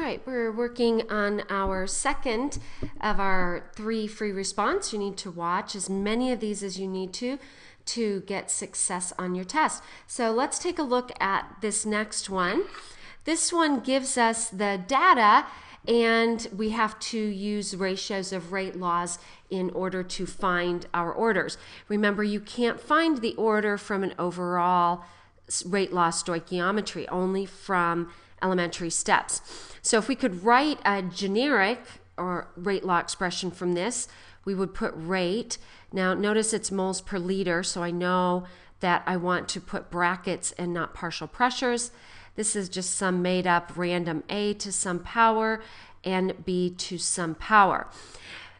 right, we're working on our second of our 3 free response. You need to watch as many of these as you need to get success on your test. So let's take a look at this next one. This one gives us the data, and we have to use ratios of rate laws in order to find our orders. Remember, you can't find the order from an overall rate law stoichiometry, only from elementary steps. So if we could write a generic or rate law expression from this, we would put rate. Now notice it's moles per liter, so I know that I want to put brackets and not partial pressures. This is just some made up random A to some power and B to some power.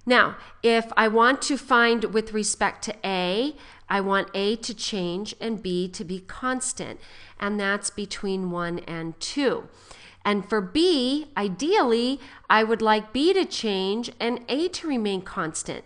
Now, if I want to find with respect to A, I want A to change and B to be constant, and that's between 1 and 2. And for B, ideally, I would like B to change and A to remain constant.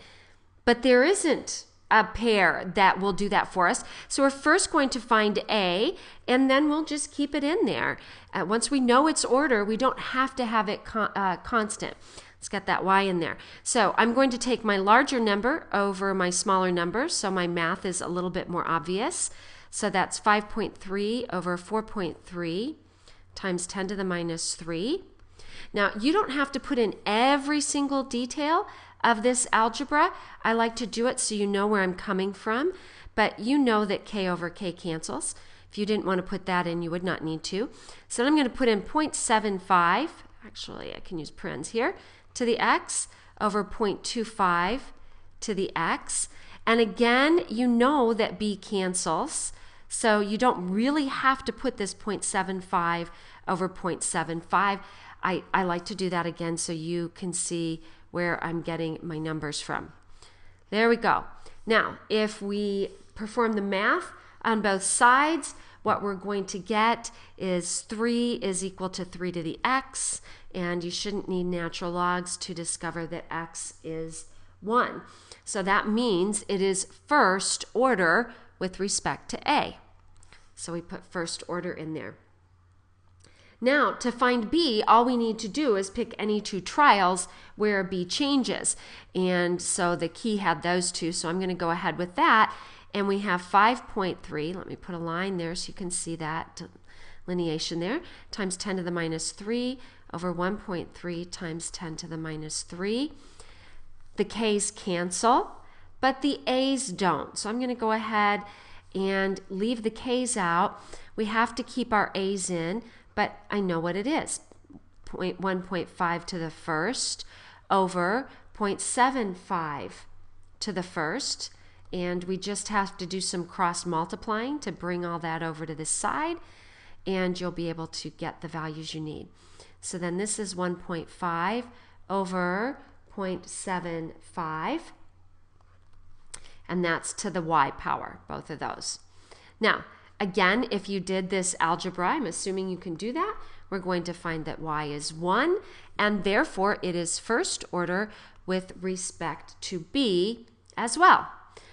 But there isn't a pair that will do that for us. So we're first going to find A, and then we'll just keep it in there. Once we know its order, we don't have to have it constant. Let's get that Y in there. So I'm going to take my larger number over my smaller number, so my math is a little bit more obvious. So that's 5.3 over 4.3 times 10 to the minus 3. Now, you don't have to put in every single detail of this algebra. I like to do it so you know where I'm coming from, but you know that K over K cancels. If you didn't want to put that in, you would not need to. So I'm going to put in 0.75, actually I can use parens here, to the x over 0.25 to the x. And again, you know that B cancels, so you don't really have to put this 0.75 over 0.75. I like to do that again so you can see where I'm getting my numbers from. There we go. Now, if we perform the math on both sides, what we're going to get is 3 is equal to 3 to the x, and you shouldn't need natural logs to discover that x is 1. So that means it is first order with respect to A. So we put first order in there. Now, to find B, all we need to do is pick any 2 trials where B changes. And so the key had those 2, so I'm going to go ahead with that. And we have 5.3, let me put a line there so you can see that delineation there, times 10 to the minus 3 over 1.3 times 10 to the minus 3. The K's cancel, but the A's don't. So I'm going to go ahead and leave the K's out. We have to keep our A's in, but I know what it is. 1.5 to the first over 0.75 to the first. And we just have to do some cross multiplying to bring all that over to this side, and you'll be able to get the values you need. So then this is 1.5 over 0.75, and that's to the y power, both of those. Now, again, if you did this algebra, I'm assuming you can do that, we're going to find that y is 1, and therefore it is first order with respect to B as well.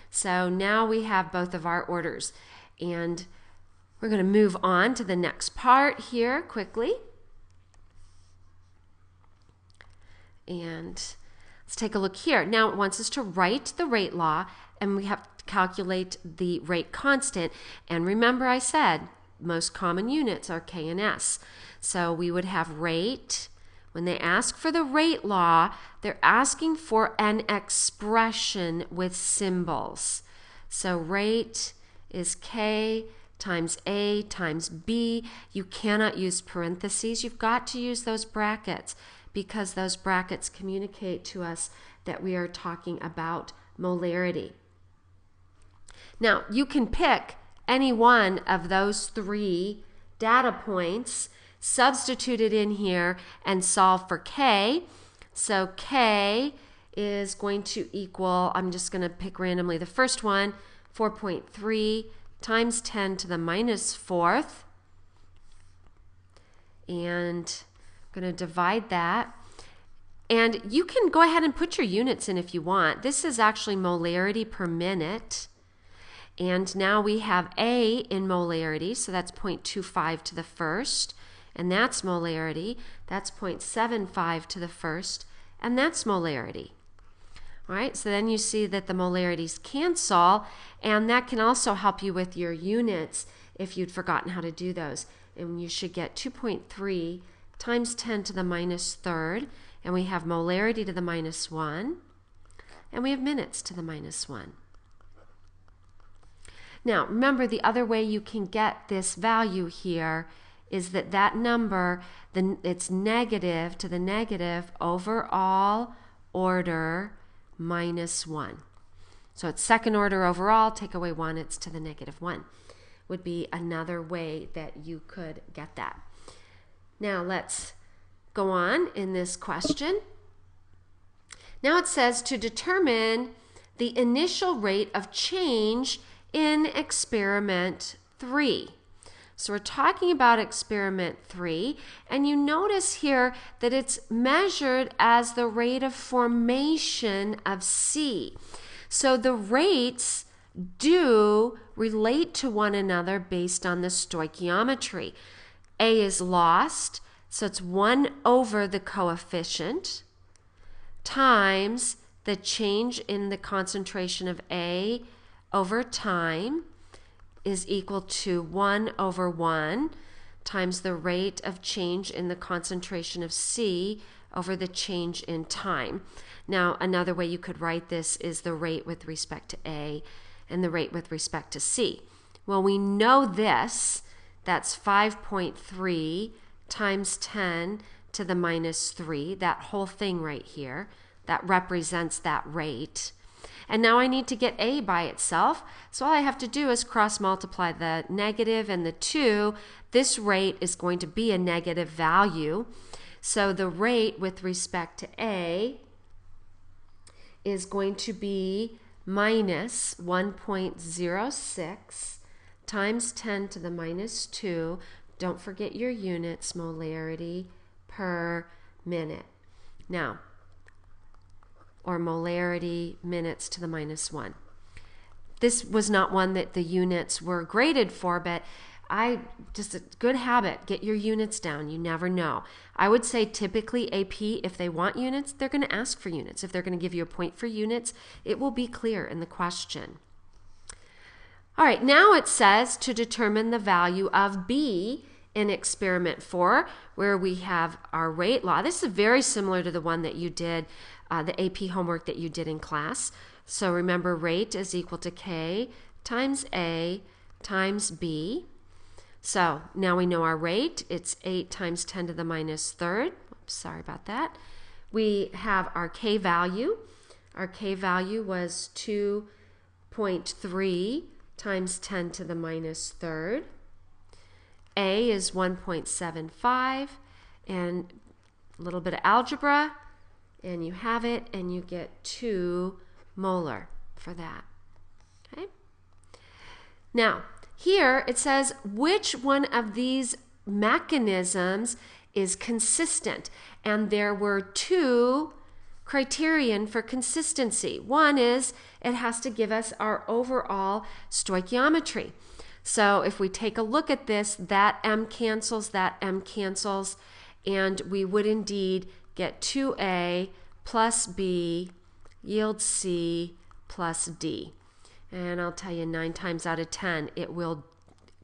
So now we have both of our orders, and we're going to move on to the next part here quickly. And let's take a look here. Now it wants us to write the rate law, and we have to calculate the rate constant. And remember I said most common units are K and S. So we would have rate. When they ask for the rate law, they're asking for an expression with symbols. So rate is K times A times B. You cannot use parentheses. You've got to use those brackets because those brackets communicate to us that we are talking about molarity. Now, you can pick any one of those 3 data points, substitute it in here, and solve for K. So K is going to equal, I'm just going to pick randomly the first one, 4.3 times 10 to the minus 4th. And I'm going to divide that. And you can go ahead and put your units in if you want. This is actually molarity per minute. And now we have A in molarity, so that's 0.25 to the first. and that's molarity. That's 0.75 to the first, and that's molarity. All right, so then you see that the molarities cancel, and that can also help you with your units if you'd forgotten how to do those. And you should get 2.3 times 10 to the minus third, and we have molarity to the minus 1, and we have minutes to the minus 1. Now, remember, the other way you can get this value here is that that number, it's negative to the negative overall order minus 1. So it's second order overall, take away 1, it's to the negative 1. Would be another way that you could get that. Now let's go on in this question. Now it says to determine the initial rate of change in experiment 3. So we're talking about experiment 3, and you notice here that it's measured as the rate of formation of C. So the rates do relate to one another based on the stoichiometry. A is lost, so it's 1 over the coefficient times the change in the concentration of A over time is equal to 1 over 1 times the rate of change in the concentration of C over the change in time. Now, another way you could write this is the rate with respect to A and the rate with respect to C. Well, we know this. That's 5.3 times 10 to the minus 3, that whole thing right here. That represents that rate. And now I need to get A by itself. So all I have to do is cross multiply the negative and the 2. This rate is going to be a negative value. So the rate with respect to A is going to be minus 1.06 times 10 to the minus 2. Don't forget your units, molarity per minute. Now, or molarity minutes to the minus 1. This was not one that the units were graded for, but just a good habit, get your units down. You never know. I would say typically AP, if they want units, they're going to ask for units. If they're going to give you a point for units, it will be clear in the question. All right, now it says to determine the value of B in experiment 4, where we have our rate law. This is very similar to the one that you did, the AP homework that you did in class. So remember, rate is equal to K times A times B. So now we know our rate. It's 8 times 10 to the minus third. Oops, sorry about that. We have our K value. Our K value was 2.3 times 10 to the minus third. A is 1.75, and a little bit of algebra, and you have it, and you get 2 molar for that. Okay. Now, here it says which one of these mechanisms is consistent, and there were 2 criterion for consistency. One is it has to give us our overall stoichiometry. So if we take a look at this, that M cancels, and we would indeed get 2A plus B yields C plus D. And I'll tell you 9 times out of 10, it will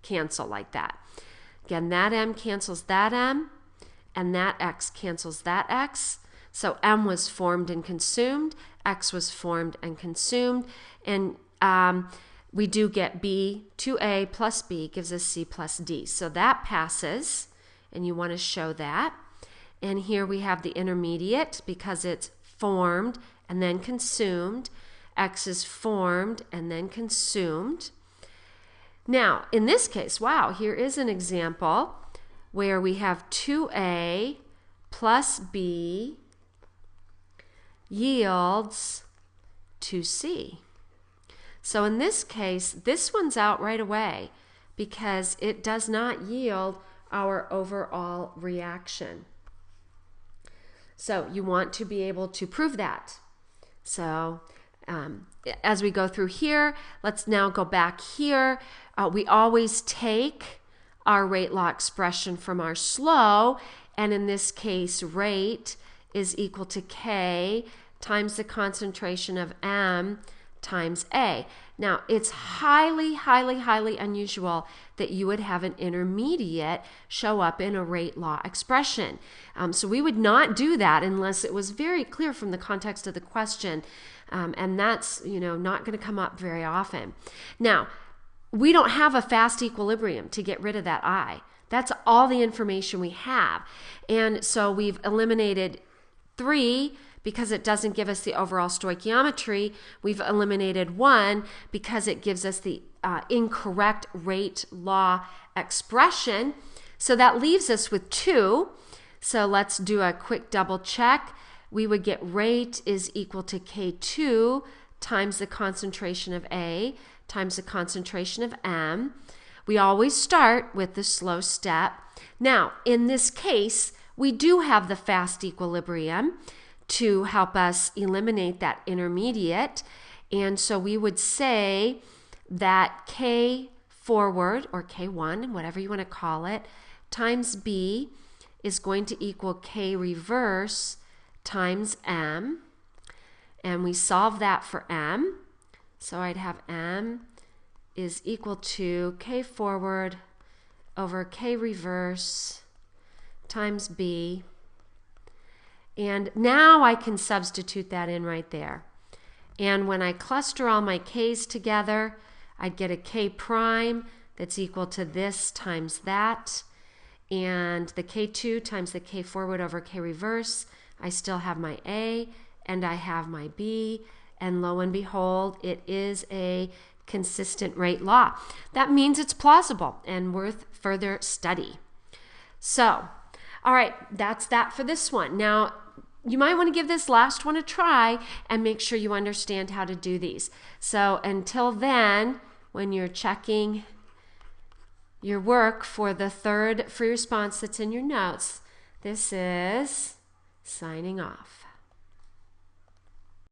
cancel like that. Again, that M cancels that M, and that X cancels that X. So M was formed and consumed, X was formed and consumed, and we do get B, 2A plus B gives us C plus D. So that passes, and you want to show that. And here we have the intermediate because it's formed and then consumed. X is formed and then consumed. Now, in this case, wow, here is an example where we have 2A plus B yields 2C. So in this case, this one's out right away because it does not yield our overall reaction. So you want to be able to prove that. So as we go through here, let's now go back here. We always take our rate law expression from our slow, and in this case, rate is equal to K times the concentration of M times A. Now, it's highly, highly, highly unusual that you would have an intermediate show up in a rate law expression. So we would not do that unless it was very clear from the context of the question, and that's not going to come up very often. Now, we don't have a fast equilibrium to get rid of that I. That's all the information we have. And so we've eliminated 3 because it doesn't give us the overall stoichiometry. We've eliminated 1 because it gives us the incorrect rate law expression. So that leaves us with 2. So let's do a quick double check. We would get rate is equal to K2 times the concentration of A times the concentration of M. We always start with the slow step. Now, in this case, we do have the fast equilibrium to help us eliminate that intermediate. And so we would say that K forward, or K1, whatever you want to call it, times B is going to equal K reverse times M. And we solve that for M. So I'd have M is equal to K forward over K reverse times B. And now I can substitute that in right there. And when I cluster all my K's together, I'd get a K prime that's equal to this times that. And the K2 times the K forward over K reverse. I still have my A and I have my B. And lo and behold, it is a consistent rate law. That means it's plausible and worth further study. So, all right, that's that for this one. Now, you might want to give this last one a try and make sure you understand how to do these. So until then, when you're checking your work for the third free response that's in your notes, this is signing off.